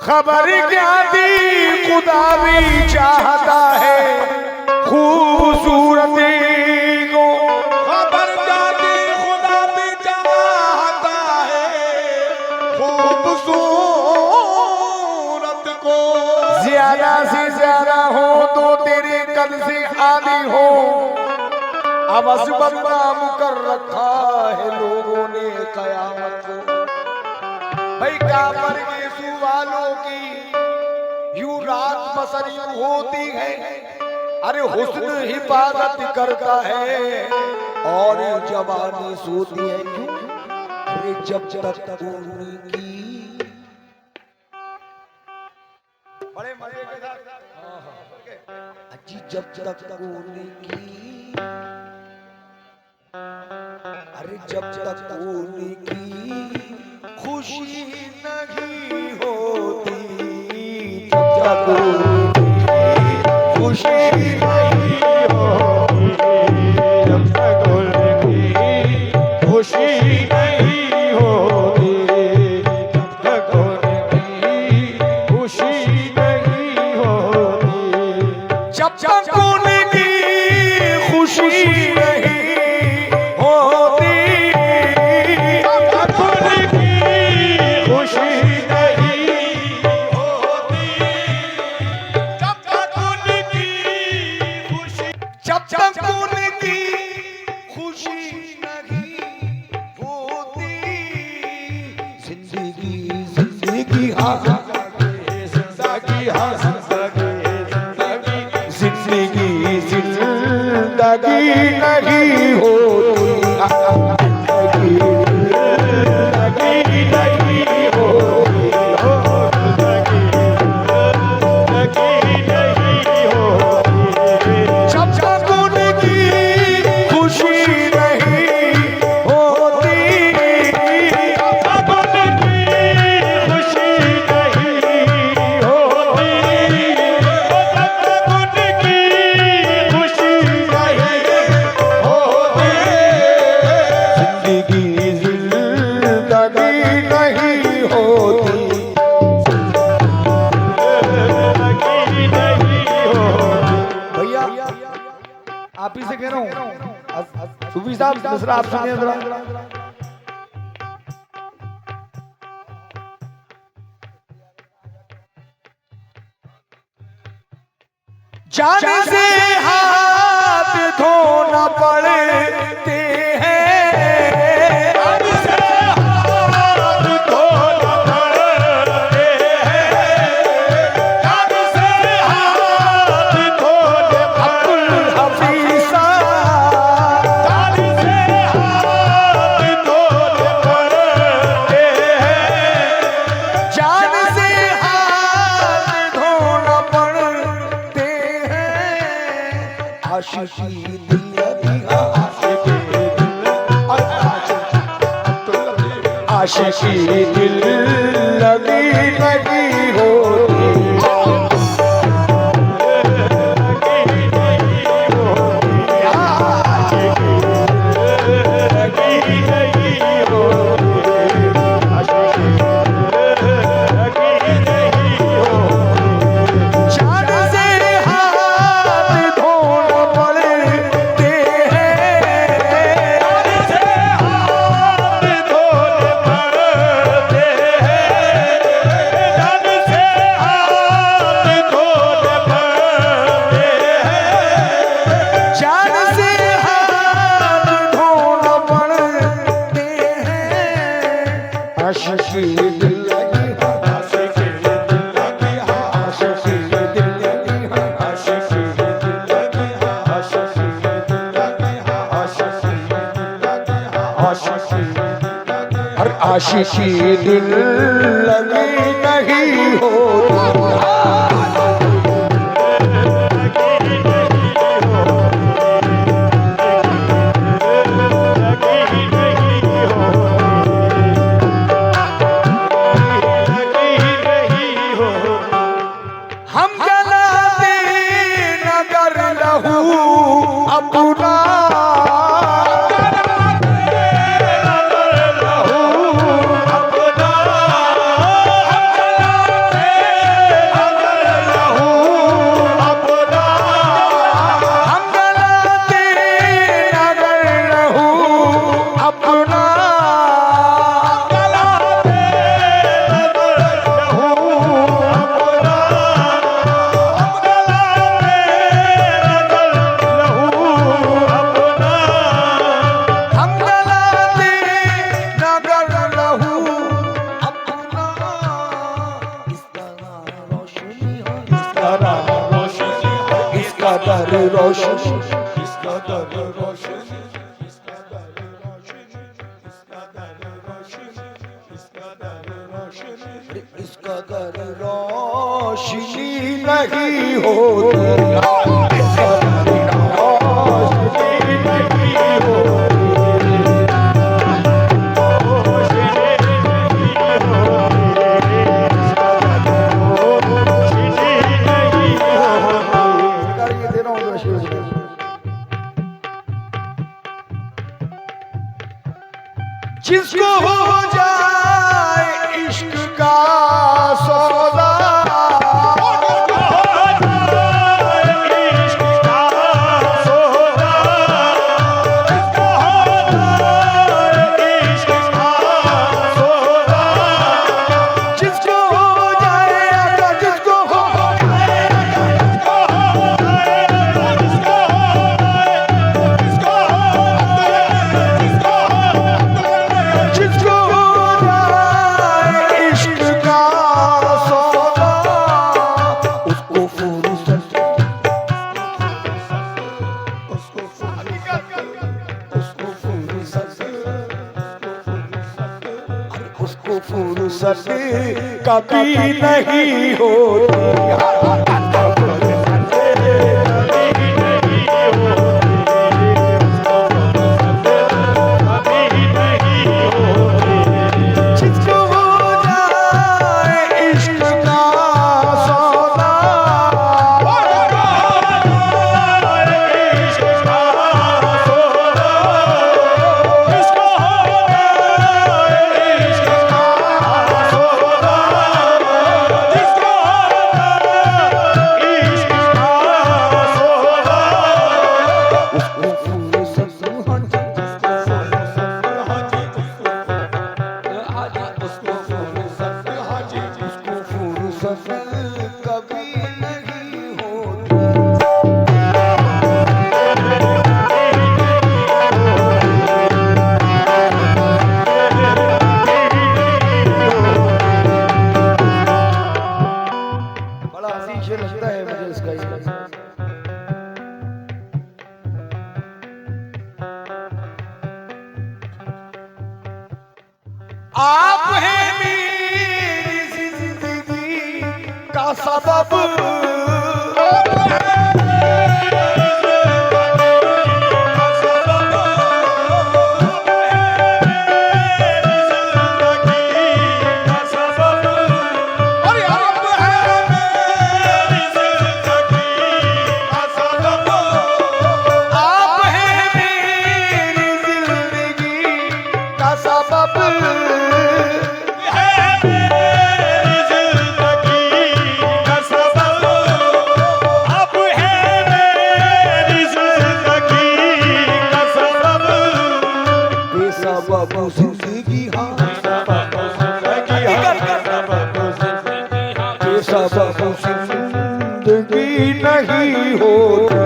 खबर क्या दी खुदा भी चाहता है खूबसूरती को। खबर क्या दी खुदा भी चाहता है खूबसूरत को। ज्यादा से ज्यादा हो तो तेरे कद से आधी हो, अवस बदनाम कर रखा है लोगों ने कयामत को। भाई काफर के सुवालों की यूं रात बसर यूं होती है, अरे हुस्न हिफाजत करता है और जवानी सोती है क्यों? अरे जब तक उनकी बड़े मजे के साथ अजी जब तक उनकी, अरे जब तक उनकी खुशी नहीं होती, जब तक उनकी खुशी नहीं होती, जब तक उनकी खुशी नहीं होती, जब तक उनकी खुशी नहीं होती, जब तक उनकी खुशी नहीं होती, जब तक उनकी खुशी नहीं होती, जब तक उनकी खुशी, जब तक उनकी खुशी नहीं होती, जिंदगी जिंदगी हाँ जिंदगी हाँ जिंदगी जिंदगी जिंदगी नहीं होती, जिंदगी नहीं होती, जिंदगी नहीं होती, जब तक उनकी खुशी नहीं होती, जब तक उनकी खुशी नहीं होती, जब तक उनकी खुशी नहीं होती, जिंदगी जिंदगी नहीं होती। जिंदगी नहीं होती। भैया आप ही से कह रहा हूँ, सूफी साहब दूसरा आप सुनिए जरा। जान से हाथ धोना पड़ते हैं, हाथ से हाथ धोना पड़ते हैं, हाथ से हाथ धोने अब्दुल हफीज साहब, हाथ से हाथ धोने पड़ते हैं, जान से हाथ धोना पड़ते हैं, आशिकी दिल लगी आशिकी दिल लगी लगी होती, जान से हाथ धोना पड़ते हैं, जान से हाथ धोना पड़ते हैं, आशिकी दिल लगी आशिकी दिल लगी हर आशिकी दिल लगी नहीं होती। हम जलाते नगर लहू अपना, अपना इसका दर रोशन, इसका दर रोशन, इसका दर रोशन, इसका दर रोशन, इसका दर रोशन, इसका दर रोशनी नहीं होती, इसका दर रोशनी नहीं होती, जिसको हो जाए इश्क का सौदा, इश्क का सौदा, जिसको हो जाए इश्क का सौदा, जिसको हो जाए अगर जिसको हो जाए, जिसको हो जाए, जिसको हो जिसको हो जाए इश्क का सौदा, उसको फुर्सत, उसको फुर्सत, उसको फुर्सत कभी नहीं होती, जिसको हो जाए इश्क का सौदा, उसको फुर्सत कभी नहीं होती। बड़ा हसीन शेर लगता है मुझे इसका ये। आप हैं मेरी जिंदगी का सबब, आप हैं मेरी जिंदगी का सबब, बेसबब जिंदगी हाँ, बेसबब जिंदगी नहीं होती।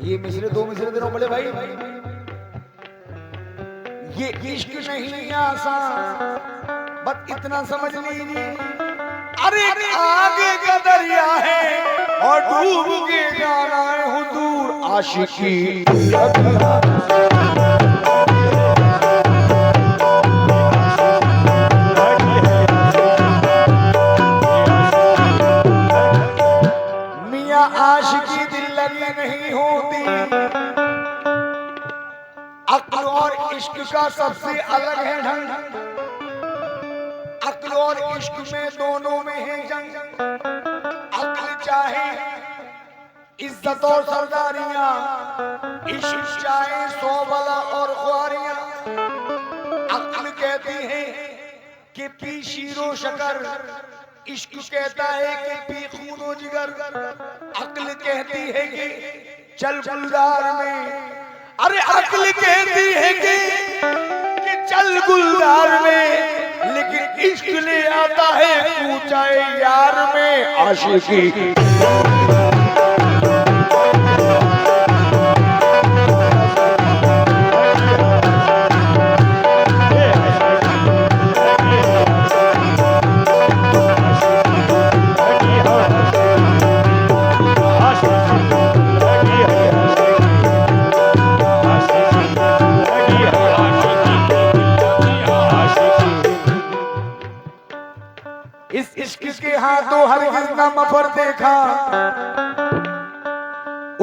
ये मिसरे दो मिसरे दे रहा हूं बड़े भाई, ये इश्क नहीं आसान, बस इतना समझ लीजिए। अरे आगे का दरिया है और डूब के जाना है हुजूर आशिकी। इश्क का सबसे अलग है ढंग, अक्ल और इश्क में दोनों में है जंग। अक्ल चाहे इज्जत और सरदारियां, इश्क चाहे सोबला और ख्वारियां। अक्ल कहती है कि पी शीरो शकर, इश्क कहता है कि पी खूनो जिगर। अक्ल कहती है कि चल गुलजार में, अरे अक्ल कहती है कि चल गुलजार में, लेकिन इश्क ले आता है ऊंचाई यार में। आशिकी इस इश्क के हाथों हरगिज़ न मफर देखा,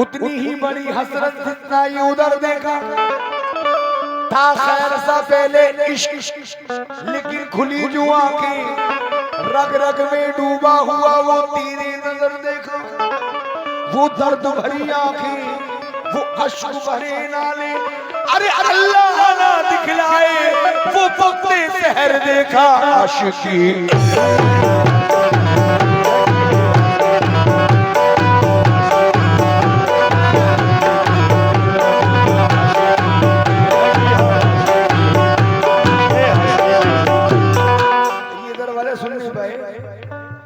उतनी ही बड़ी हसरत जितना ये उधर देखा। था खैर सा पहले इश्क, लेकिन खुली जो आंखें रग रग में डूबा हुआ वो तेरे नजर देखा। वो दर्द भरी आंखें, वो अश्क भरे नाले, अरे अल्लाह ना दिखलाए वो वक्ते सहर देखा। आशिकी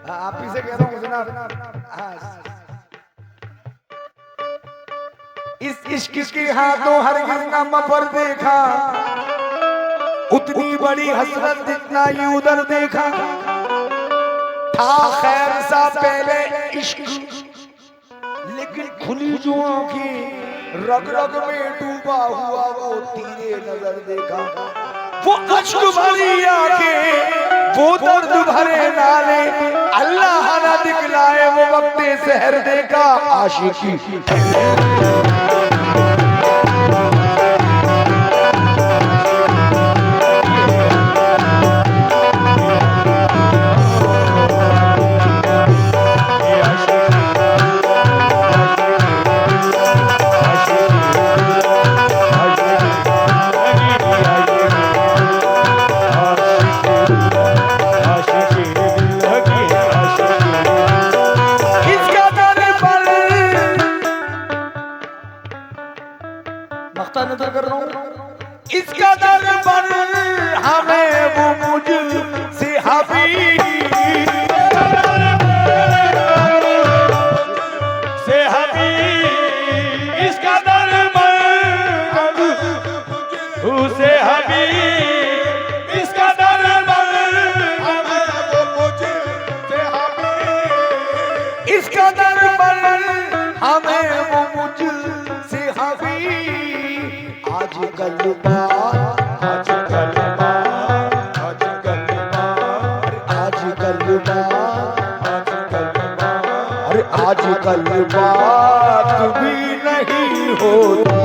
आप ही से कह रहा हूँ जनाब। इस इश्क के हाथों हरगिज़ न मफर देखा, उतनी बड़ी हसरत जितना ये उधर देखा। था खैर सा पहले इश्क, लेकिन खुली जो आंखें रग रग में डूबा हुआ वो तेरे नजर देखा। वो अश्क भरी आंखें, वो दर्द भरे नाले, अल्लाह ना दिखलाए वो वक्ते सहर देखा। आशिकी नजर कर रहा हूं। इसका दर पर हमें वो मुझसे हबीब से हबीब, इसका दर पर उसे हबीब, इसका दर पर हमें वो मुझसे हबीब, इसका दर पर हमें वो मुझसे हबीब। आज कल बात, आज कल बात, आज कल बात, आज कल बात, आज कल बात, अरे आज कल बात भी नहीं होती।